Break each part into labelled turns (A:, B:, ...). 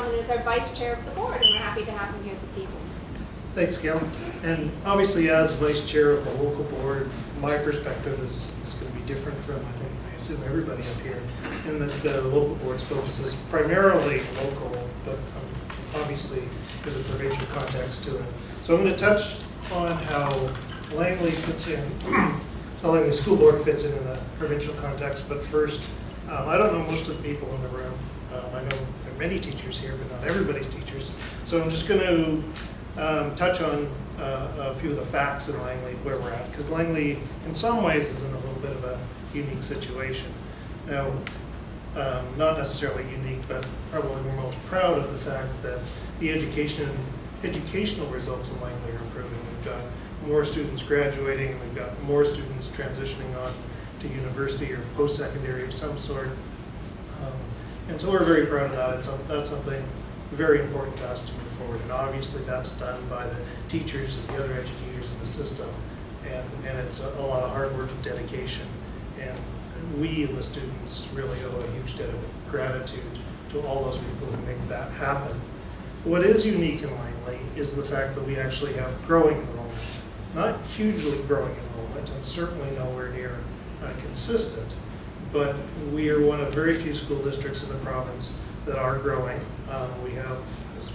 A: Calvin is our Vice Chair of the Board, and we're happy to have him here this evening.
B: Thanks, Gail. And obviously, as Vice Chair of the local board, my perspective is going to be different from, I assume, everybody up here, in that the local board's focus is primarily local, but obviously there's a provincial context to it. So I'm going to touch on how Langley fits in, how Langley School Board fits in a provincial context, but first, I don't know most of the people in the room. I know there are many teachers here, but not everybody's teachers. So I'm just going to touch on a few of the facts in Langley, where we're at, because Langley, in some ways, is in a little bit of a unique situation. Now, not necessarily unique, but probably we're most proud of the fact that the educational results in Langley are improving. We've got more students graduating, and we've got more students transitioning on to university or post-secondary of some sort. And so we're very proud of that. That's something very important to us to move forward. And obviously that's done by the teachers and the other educators in the system. And it's a lot of hard work and dedication. And we and the students really owe a huge debt of gratitude to all those people who make that happen. What is unique in Langley is the fact that we actually have growing enrollment. Not hugely growing enrollment, and certainly nowhere near consistent, but we are one of very few school districts in the province that are growing. We have, as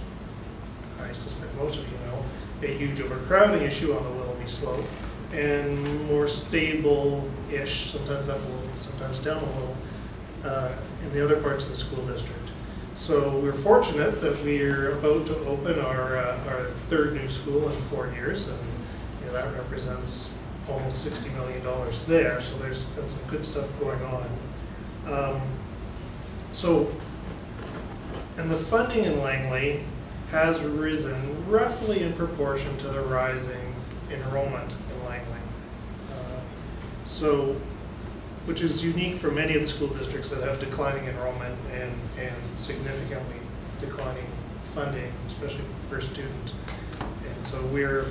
B: I suspect most of you know, a huge overcrowding issue on the Willoughby slope, and more stable-ish, sometimes up a little, sometimes down a little, in the other parts of the school district. So we're fortunate that we're about to open our third new school in 4 years, and that represents almost $60 million there, so there's been some good stuff going on. And the funding in Langley has risen roughly in proportion to the rising enrollment in Langley. Which is unique for many of the school districts that have declining enrollment and significantly declining funding, especially per student. And so we're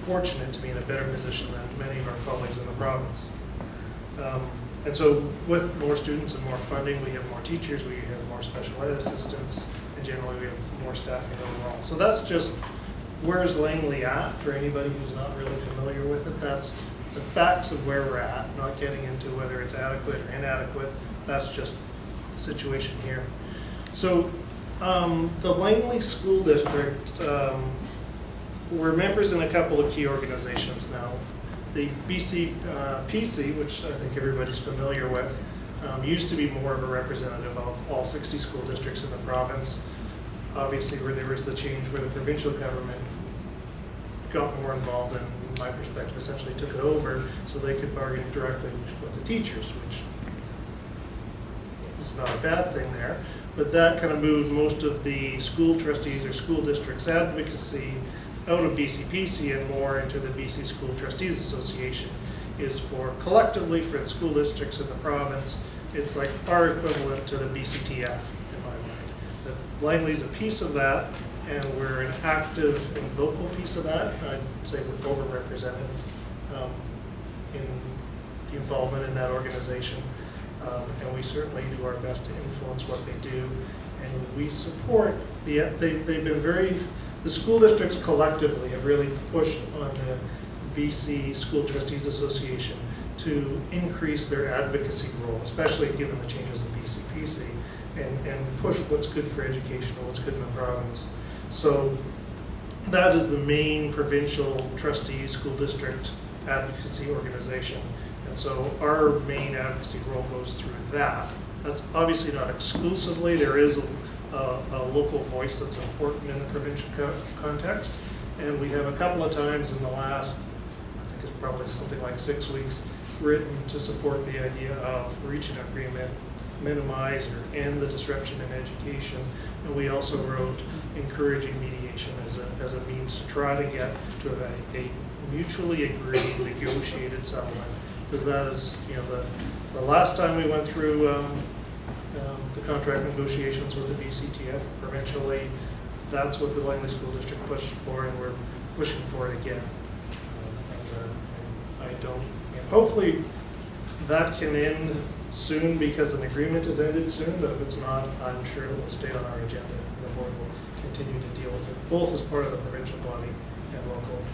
B: fortunate to be in a better position than many of our colleagues in the province. And so with more students and more funding, we have more teachers, we have more special ed assistants, and generally we have more staffing overall. So that's just, where's Langley at for anybody who's not really familiar with it? That's the facts of where we're at, not getting into whether it's adequate or inadequate. That's just the situation here. So the Langley School District, we're members in a couple of key organizations now. The BCPC, which I think everybody's familiar with, used to be more of a representative of all 60 school districts in the province. Obviously, where there was the change where the provincial government got more involved and, in my perspective, essentially took it over so they could bargain directly with the teachers, which is not a bad thing there. But that kind of moved most of the school trustees or school districts advocacy out of BCPC and more into the BC School Trustees Association, is for collectively for the school districts in the province. It's like our equivalent to the BCTF in my mind. That Langley's a piece of that, and we're an active and vocal piece of that. I'd say we're overrepresented in the involvement in that organization, and we certainly do our best to influence what they do. And we support they've been very. The school districts collectively have really pushed on the BC School Trustees Association to increase their advocacy role, especially given the changes in BCPC, and push what's good for education and what's good in the province. So that is the main provincial trustee school district advocacy organization. And so our main advocacy role goes through that. That's obviously not exclusively. There is a local voice that's important in the provincial context. And we have a couple of times in the last, I think it's probably something like 6 weeks, written to support the idea of reaching an agreement, minimize or end the disruption in education. And we also wrote encouraging mediation as a means to try to get to a mutually agreed, negotiated settlement. Because that is, the last time we went through the contract negotiations with the BCTF provincially, that's what the Langley School District pushed for, and we're pushing for it again. Hopefully that can end soon because an agreement is ended soon, but if it's not, I'm sure it will stay on our agenda. And the board will continue to deal with it, both as part of the provincial body and locally.